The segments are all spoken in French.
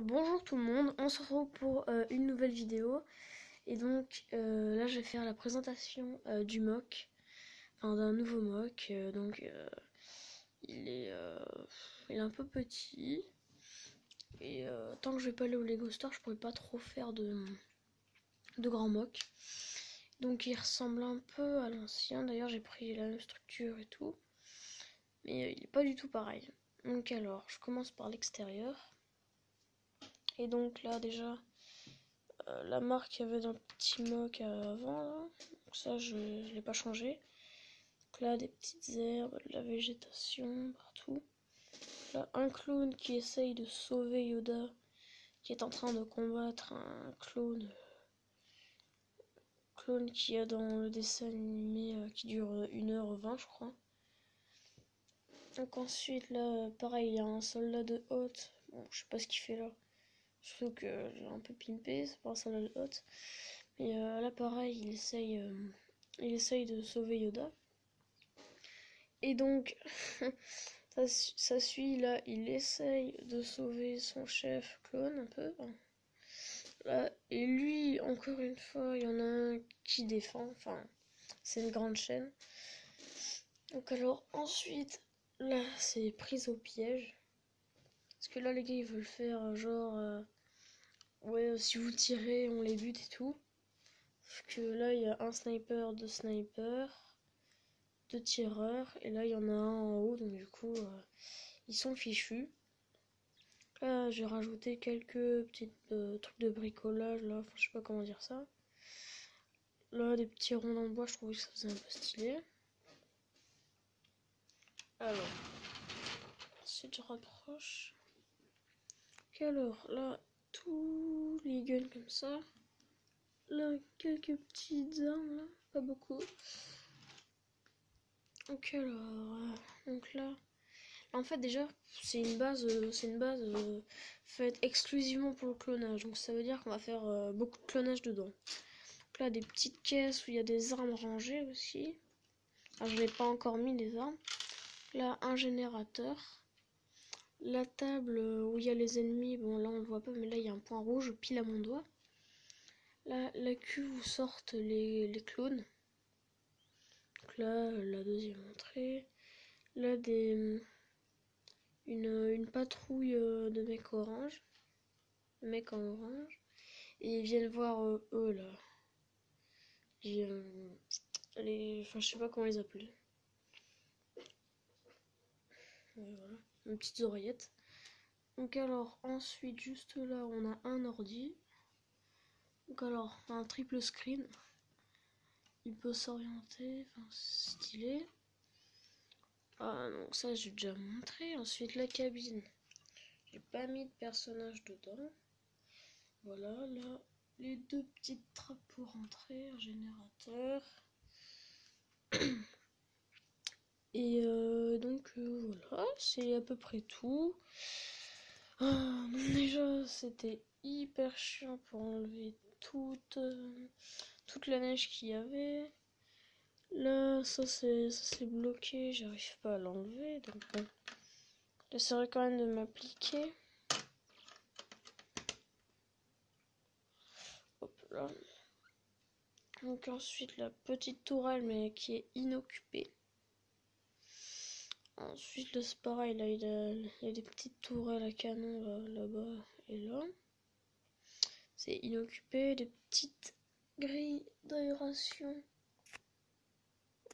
Bonjour tout le monde, on se retrouve pour une nouvelle vidéo. Et donc là je vais faire la présentation du mock, enfin d'un nouveau mock. Il est un peu petit. Et tant que je vais pas aller au Lego Store, je pourrais pas trop faire de grands mocks. Donc il ressemble un peu à l'ancien, d'ailleurs j'ai pris la même structure et tout. Mais il est pas du tout pareil. Donc alors, je commence par l'extérieur. Et donc là déjà, la marque qu'il y avait dans le petit mock avant, là. Donc ça je l'ai pas changé. Donc là des petites herbes, de la végétation partout. Là un clone qui essaye de sauver Yoda, qui est en train de combattre un clone qu'il y a dans le dessin animé qui dure 1h20 je crois. Donc ensuite là pareil, il y a un soldat de Hoth. Bon, je sais pas ce qu'il fait là. Surtout que j'ai un peu pimpé, c'est pas un soldat de Hoth. Mais là pareil, il essaye de sauver Yoda. Et donc ça suit là, il essaye de sauver son chef clone un peu. Là, et lui, encore une fois, il y en a un qui défend. Enfin, c'est une grande chaîne. Donc alors ensuite, là c'est prise au piège. Parce que là les gars ils veulent faire genre ouais, si vous tirez on les bute et tout. Sauf que là il y a un sniper, deux snipers, deux tireurs. Et là il y en a un en haut, donc du coup ils sont fichus. Là j'ai rajouté quelques petits trucs de bricolage là, enfin je sais pas comment dire ça. Là des petits ronds en bois, je trouvais que ça faisait un peu stylé. Alors, si je rapproche. Alors là, tous les guns comme ça. Là, quelques petites armes là, pas beaucoup. Donc alors, donc là, en fait déjà c'est une base faite exclusivement pour le clonage. Donc ça veut dire qu'on va faire beaucoup de clonage dedans. Donc là des petites caisses où il y a des armes rangées aussi. Alors je n'ai pas encore mis les armes. Là un générateur. La table où il y a les ennemis, bon là on le voit pas, mais là il y a un point rouge pile à mon doigt. Là la cuve où sortent les clones. Donc là la deuxième entrée. Là une patrouille de mecs orange. De mecs en orange. Et ils viennent voir eux là. Enfin je sais pas comment les appeler. Voilà, mes petites oreillettes. Donc alors ensuite juste là on a un ordi. Donc alors un triple screen. Il peut s'orienter, enfin stylé. Ah non, ça j'ai déjà montré. Ensuite la cabine. J'ai pas mis de personnage dedans. Voilà, là les deux petites trappes pour rentrer, un générateur. Et donc voilà, c'est à peu près tout. Déjà c'était hyper chiant pour enlever toute la neige qu'il y avait. Là ça c'est bloqué, j'arrive pas à l'enlever, donc bon, j'essaierai quand même de m'appliquer. Hop là. Donc ensuite la petite tourelle mais qui est inoccupée. Ensuite là c'est pareil, là il y a des petites tourelles à canon là-bas et là. C'est inoccupé, des petites grilles d'aération.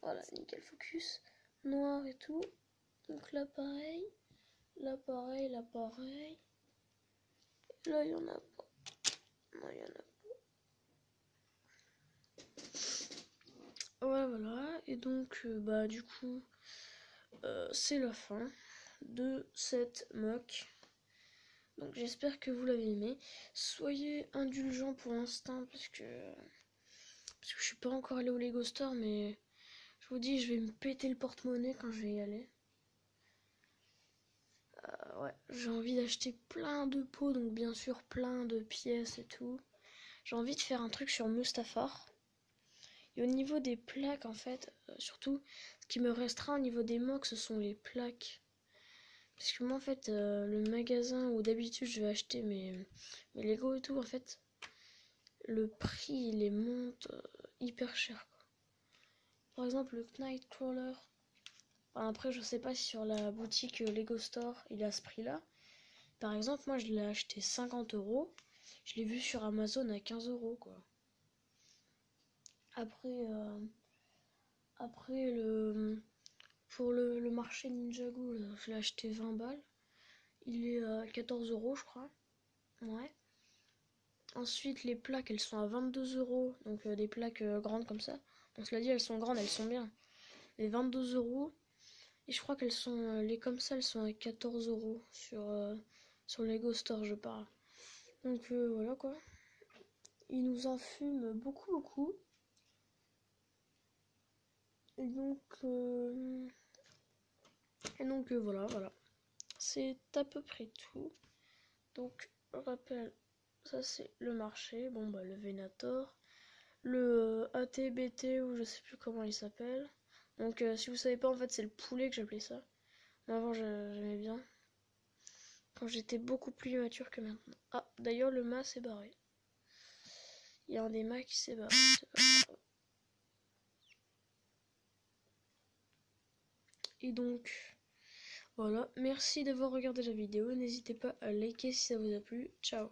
Voilà, nickel focus. Noir et tout. Donc là pareil. Là pareil, là pareil. Là il y en a pas. Non, il y en a pas. Ouais, voilà. Et donc bah du coup c'est la fin de cette mock. Donc j'espère que vous l'avez aimé. Soyez indulgents pour l'instant parce que je suis pas encore allé au Lego Store, mais je vous dis, je vais me péter le porte-monnaie quand je vais y aller. Ouais, j'ai envie d'acheter plein de pots, donc bien sûr plein de pièces et tout. J'ai envie de faire un truc sur Mustafar. Et au niveau des plaques, en fait, surtout, ce qui me restera au niveau des mocks, ce sont les plaques. Parce que moi en fait le magasin où d'habitude je vais acheter mes Lego et tout, en fait le prix il les monte hyper cher quoi. Par exemple le Nightcrawler, enfin, après je sais pas si sur la boutique Lego Store il est à ce prix là. Par exemple moi je l'ai acheté 50 €, je l'ai vu sur Amazon à 15 € quoi. Après pour le marché Ninjago là, je l'ai acheté 20 balles. Il est à 14 € je crois. Ouais. Ensuite, les plaques, elles sont à 22 €. Donc, des plaques grandes comme ça. On se l'a dit, elles sont grandes, elles sont bien. Mais 22 €. Et je crois qu'elles sont. Les comme ça, elles sont à 14 € sur Lego Store, je parle. Donc, voilà quoi. Ils nous en fument beaucoup, beaucoup. Et donc, voilà, voilà. C'est à peu près tout. Donc, je rappelle, ça c'est le marché. Bon, bah, le Venator. Le ATBT ou je sais plus comment il s'appelle. Donc si vous savez pas, en fait c'est le poulet que j'appelais ça. Mais avant j'aimais bien. Quand j'étais beaucoup plus mature que maintenant. Ah d'ailleurs le mât s'est barré. Il y a un des mâts qui s'est barré. Et donc voilà. Merci d'avoir regardé la vidéo. N'hésitez pas à liker si ça vous a plu. Ciao.